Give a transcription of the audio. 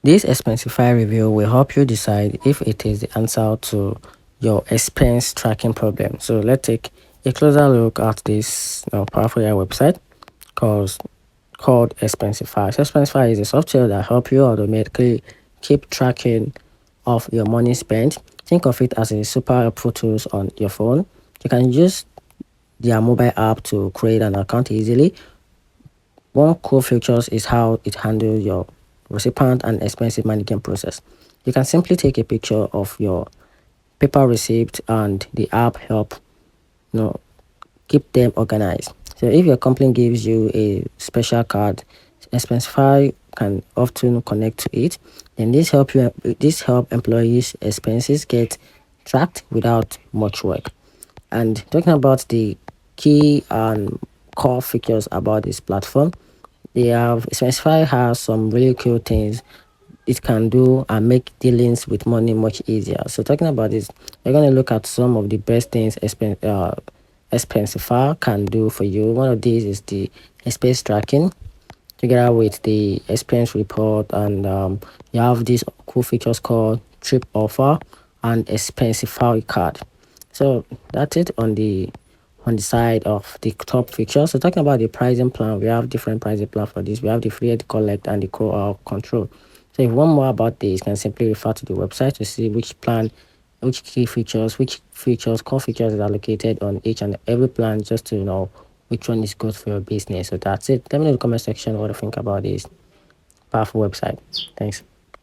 This Expensify review will help you decide if it is the answer to your expense tracking problem. So let's take a closer look at this powerful AI website called Expensify. So Expensify is a software that helps you automatically keep tracking of your money spent. Think of it as a super helpful tools on your phone. You can use their mobile app to create an account easily. One cool features is how it handles your recipient and expensive management process. You can simply take a picture of your paper receipt and the app help keep them organized. So if your company gives you a special card, Expensify can often connect to it. And this help employees' expenses get tracked without much work. And talking about the key and core features about this platform, Expensify has some really cool things it can do and make dealings with money much easier. So talking about this, we're going to look at some of the best things Expensify can do for you. One of these is the expense tracking together with the expense report, and you have these cool features called trip offer and Expensify card. So that's it on the side of the top features. So talking about the pricing plan, we have different pricing plan for this. We have the free collect and the control. So if you want more about this, you can simply refer to the website to see which plan, which core features is allocated on each and every plan, just to know which one is good for your business. So that's it. Let me know in the comment section what you think about this powerful website. Thanks.